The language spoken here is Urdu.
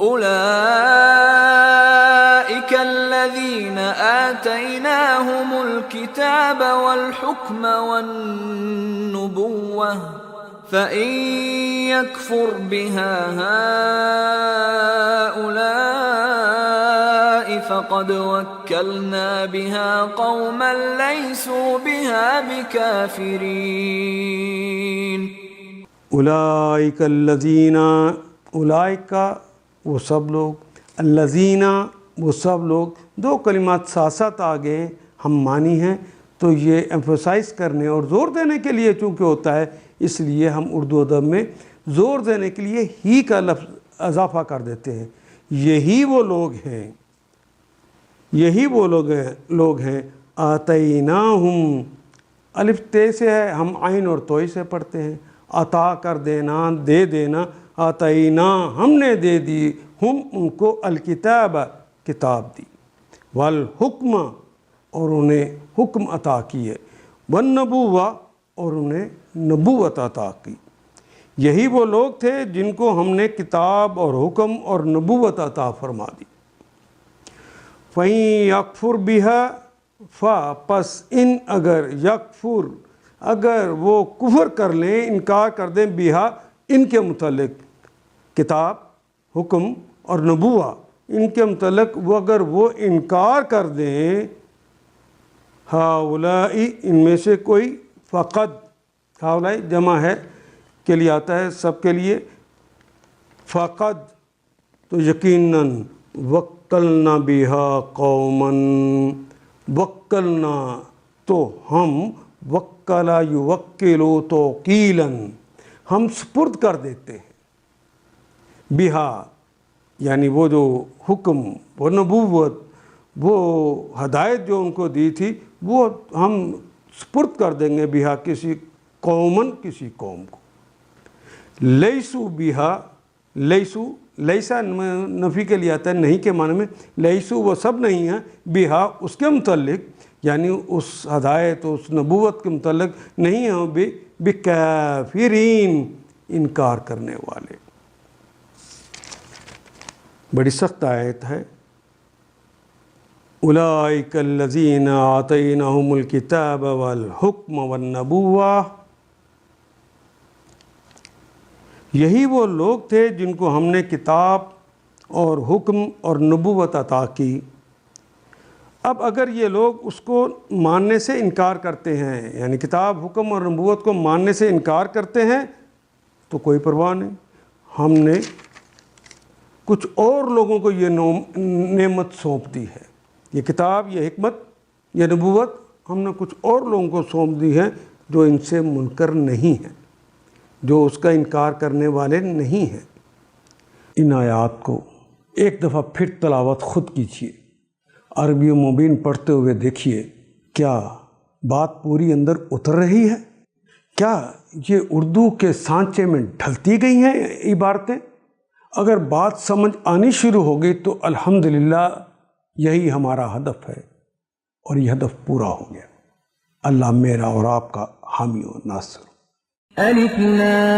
أولئك الذين آتيناهم الكتاب والحكم والنبوة فإن يكفر بها هؤلاء فقد وكلنا بها قوما ليسوا بها بكافرين. اولئک الذین، اولئک وہ سب لوگ، الذین وہ سب لوگ، دو کلمات ساتھ ساتھ آگے ہم مانی ہیں تو یہ ایمفسائز کرنے اور زور دینے کے لیے چونکہ ہوتا ہے، اس لیے ہم اردو ادب میں زور دینے کے لیے ہی کا لفظ اضافہ کر دیتے ہیں. یہی وہ لوگ ہیں، یہی وہ لوگ ہیں آتیناہم، الف تے سے ہے، ہم عین اور توئی سے پڑھتے ہیں. عطا کر دینا، دے دینا. آتینا ہم نے دے دی، ہم ان کو الکتاب کتاب دی، والحکم اور انہیں حکم عطا کیے، والنبوہ اور انہیں نبوت عطا کی. یہی وہ لوگ تھے جن کو ہم نے کتاب اور حکم اور نبوت عطا فرما دی. فَإِن يَكْفُرْ بِهَا پس ان اگر یکفر، اگر وہ کفر کر لیں، انکار کر دیں، بہا ان کے متعلق، کتاب، حکم اور نبوہ ان کے متعلق وہ اگر وہ انکار کر دیں، ہاؤلائی ان میں سے کوئی، فقد ہاؤلائی جمع ہے کے لیے آتا ہے سب کے لیے، فقد تو یقیناً، وکلنا بہا قوماً، وکلنا تو ہم، وکلا یوکلو توکیلاً ہم سپرد کر دیتے ہیں، بہا یعنی وہ جو حکم، وہ نبوت، وہ ہدایت جو ان کو دی تھی وہ ہم سپرد کر دیں گے، بہا کسی قوماً کسی قوم کو. لیسو بہا، لیسو لیسا نفی کے لیے آتا ہے، نہیں کے معنی میں. لیسو وہ سب نہیں ہیں، بہا اس کے متعلق یعنی اس ہدایت اس نبوت کے متعلق نہیں ہیں بکافرین انکار کرنے والے. بڑی سخت آیت ہے. اولئک الذین آتیناہم الکتاب والحکم والنبوہ، یہی وہ لوگ تھے جن کو ہم نے کتاب اور حکم اور نبوت عطا کی. اب اگر یہ لوگ اس کو ماننے سے انکار کرتے ہیں، یعنی کتاب، حکم اور نبوت کو ماننے سے انکار کرتے ہیں تو کوئی پرواہ نہیں، ہم نے کچھ اور لوگوں کو یہ نعمت سونپ دی ہے. یہ کتاب، یہ حکمت، یہ نبوت ہم نے کچھ اور لوگوں کو سونپ دی ہے جو ان سے منکر نہیں ہیں، جو اس کا انکار کرنے والے نہیں ہیں. ان آیات کو ایک دفعہ پھر تلاوت خود کیجیے، عربی مبین پڑھتے ہوئے دیکھیے کیا بات پوری اندر اتر رہی ہے؟ کیا یہ اردو کے سانچے میں ڈھلتی گئی ہیں عبارتیں؟ اگر بات سمجھ آنی شروع ہوگی تو الحمدللہ یہی ہمارا ہدف ہے اور یہ ہدف پورا ہو گیا. اللہ میرا اور آپ کا حامی و ناصر. الف لام